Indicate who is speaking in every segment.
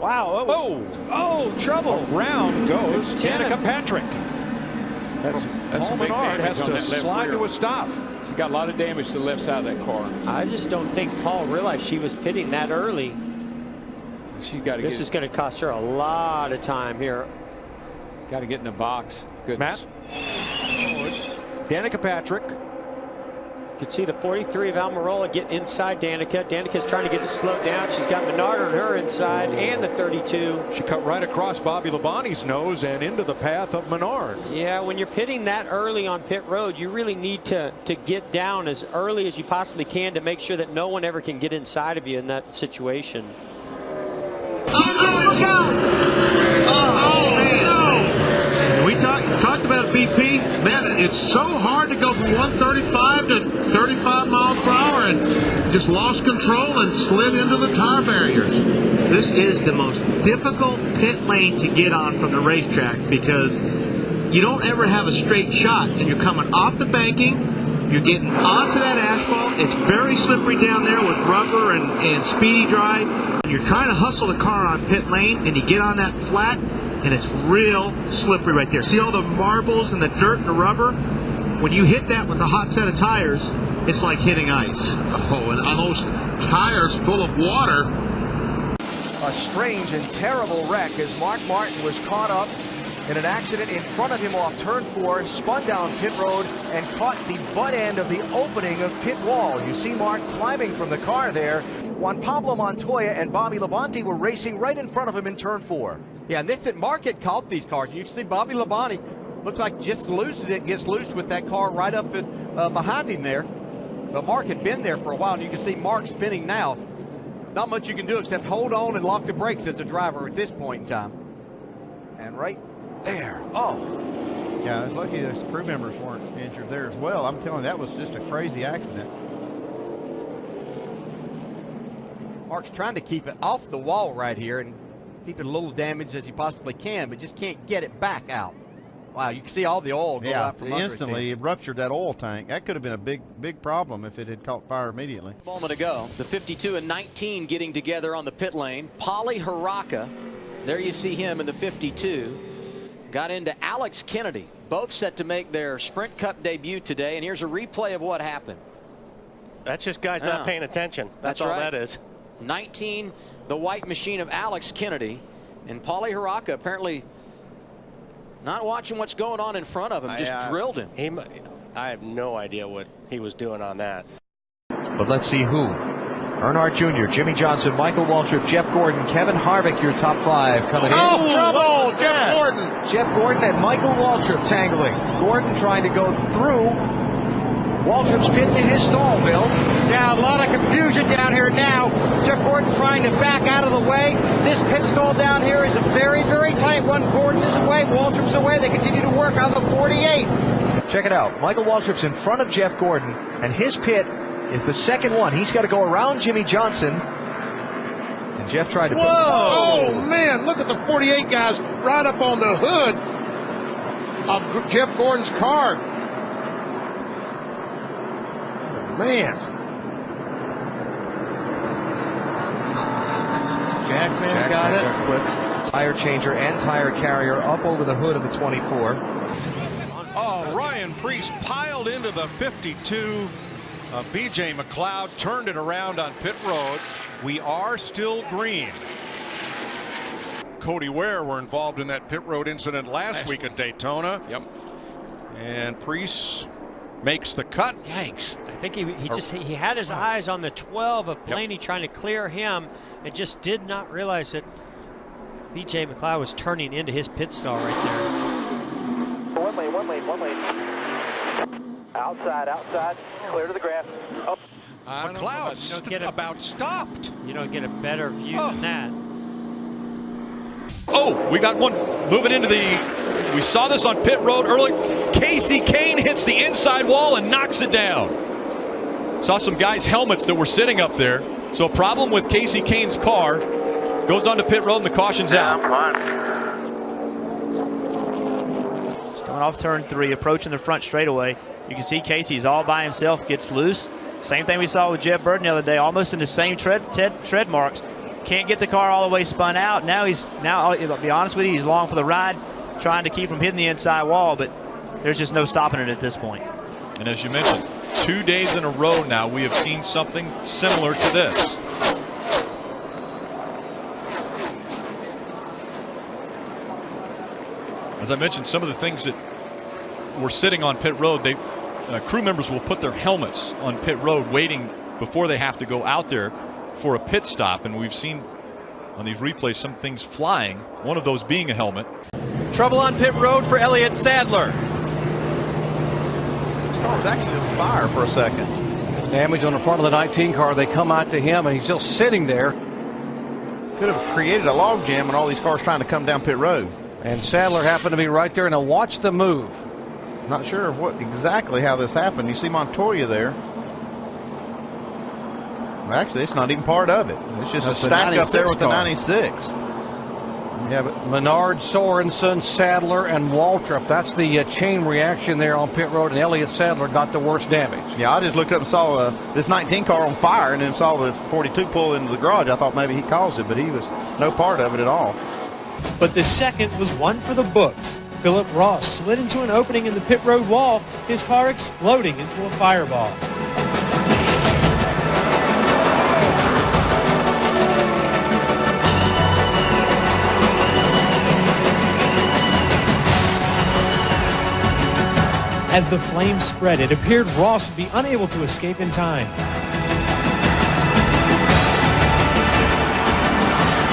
Speaker 1: Wow. Oh, trouble.
Speaker 2: Around goes Danica Patrick.
Speaker 3: Paul
Speaker 2: Menard has to slide to a stop.
Speaker 3: She got a lot of damage to the left side of that car.
Speaker 1: I just don't think Paul realized she was pitting that early. This is going to cost her a lot of time here.
Speaker 3: Got to get in the box. Goodness.
Speaker 2: Matt. Danica Patrick.
Speaker 1: You can see the 43 of Almirola get inside Danica. Danica's trying to get it slowed down. She's got Menard on her inside and the 32.
Speaker 2: She cut right across Bobby Labonte's nose and into the path of Menard.
Speaker 1: Yeah, when you're pitting that early on pit road, you really need to get down as early as you possibly can to make sure that no one ever can get inside of you in that situation.
Speaker 4: Look out! We talked about BP. Man, it's so hard to go from 135 to 35 miles per hour and just lost control and slid into the tire barriers.
Speaker 5: This is the most difficult pit lane to get on from the racetrack because you don't ever have a straight shot and you're coming off the banking, you're getting onto that asphalt. It's very slippery down there with rubber and speedy dry. You're trying to hustle the car on pit lane and you get on that flat and it's real slippery right there. See all the marbles and the dirt and the rubber? When you hit that with a hot set of tires, it's like hitting ice.
Speaker 4: Oh, and on those tires full of water.
Speaker 6: A strange and terrible wreck as Mark Martin was caught up in an accident in front of him off turn 4, spun down pit road and caught the butt end of the opening of pit wall. You see Mark climbing from the car there. Juan Pablo Montoya and Bobby Labonte were racing right in front of him in turn 4.
Speaker 7: Yeah, and this Mark had caught these cars. You can see Bobby Labonte looks like just loses it, gets loose with that car right up behind him there. But Mark had been there for a while, and you can see Mark spinning now. Not much you can do except hold on and lock the brakes as a driver at this point in time.
Speaker 6: And right there. Oh.
Speaker 8: Yeah, I was lucky the crew members weren't injured there as well. I'm telling you, that was just a crazy accident.
Speaker 7: Mark's trying to keep it off the wall right here and keep it a little damaged as he possibly can, but just can't get it back out. Wow, you can see all the oil go out from under
Speaker 8: instantly it ruptured that oil tank. That could have been a big problem if it had caught fire immediately.
Speaker 9: A moment ago, the 52 and 19 getting together on the pit lane. Polly Haraka, there you see him in the 52. Got into Alex Kennedy, both set to make their Sprint Cup debut today, and here's a replay of what happened.
Speaker 10: That's just guys not paying attention. That's all
Speaker 9: right.
Speaker 10: That is.
Speaker 9: 19, the white machine of Alex Kennedy, and Polly Haraka apparently not watching what's going on in front of him, just drilled him.
Speaker 10: I have no idea what he was doing on that.
Speaker 11: But let's see who. Earnhardt Jr., Jimmy Johnson, Michael Waltrip, Jeff Gordon, Kevin Harvick, your top 5 coming in.
Speaker 4: Oh, trouble! Jeff Gordon!
Speaker 11: Jeff Gordon and Michael Waltrip tangling. Gordon trying to go through Waltrip's pit to his stall, Bill.
Speaker 5: Yeah, a lot of confusion down here now. Jeff Gordon trying to back out of the way. This pit stall down here is a very, very tight one. Gordon is away, Waltrip's away. They continue to work on the 48.
Speaker 11: Check it out. Michael Waltrip's in front of Jeff Gordon, and his pit is the second one. He's got to go around Jimmy Johnson. And Jeff tried to...
Speaker 4: Whoa! Oh, man, look at the 48 guys right up on the hood of Jeff Gordon's car. Man.
Speaker 11: Jackman got it. Flipped. Tire changer and tire carrier up over the hood of the 24.
Speaker 2: Oh, Ryan Preece piled into the 52. BJ McLeod turned it around on pit road. We are still green. Cody Ware were involved in that pit road incident last week at Daytona.
Speaker 3: Yep.
Speaker 2: And Preece makes the cut.
Speaker 1: Yikes. I think he had his eyes on the 12 of Blaney trying to clear him and just did not realize that BJ McLeod was turning into his pit stall right there.
Speaker 12: One lane. Outside, clear to the grass. Up.
Speaker 2: McLeod about stopped.
Speaker 1: You don't get a better view than that.
Speaker 2: Oh, we got one moving into the... We saw this on pit road early. Casey Kane hits the inside wall and knocks it down. Saw some guys' helmets that were sitting up there. So a problem with Casey Kane's car. Goes on to pit road and the caution's out.
Speaker 13: It's coming off turn 3, approaching the front straightaway. You can see Casey's all by himself, gets loose. Same thing we saw with Jeff Burton the other day, almost in the same tread marks. Can't get the car all the way spun out. Now I'll be honest with you, he's long for the ride, trying to keep from hitting the inside wall, but there's just no stopping it at this point.
Speaker 2: And as you mentioned, 2 days in a row now we have seen something similar to this. As I mentioned, some of the things that were sitting on pit road, crew members will put their helmets on pit road waiting before they have to go out there for a pit stop, and we've seen on these replays some things flying, one of those being a helmet.
Speaker 14: Trouble on pit road for Elliott Sadler.
Speaker 6: This car was actually on fire for a second.
Speaker 14: Damage on the front of the 19 car. They come out to him, and he's still sitting there.
Speaker 6: Could have created a log jam and all these cars trying to come down pit road.
Speaker 14: And Sadler happened to be right there, and now watch the move.
Speaker 6: Not sure of exactly how this happened. You see Montoya there. Well, actually, it's not even part of it. It's just
Speaker 14: That's
Speaker 6: a stack up there with the
Speaker 14: car.
Speaker 6: 96. Yeah, but
Speaker 14: Menard, Sorensen, Sadler, and Waltrip. That's the chain reaction there on pit road, and Elliott Sadler got the worst damage.
Speaker 6: yeah, I just looked up and saw this 19 car on fire, and then saw this 42 pull into the garage. I thought maybe he caused it, but he was no part of it at all.
Speaker 15: But the second was one for the books. Philip Ross slid into an opening in the pit road wall, his car exploding into a fireball. As the flames spread, it appeared Ross would be unable to escape in time.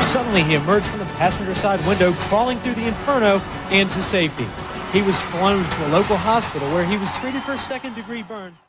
Speaker 15: Suddenly, he emerged from the passenger side window, crawling through the inferno and to safety. He was flown to a local hospital where he was treated for second-degree burns.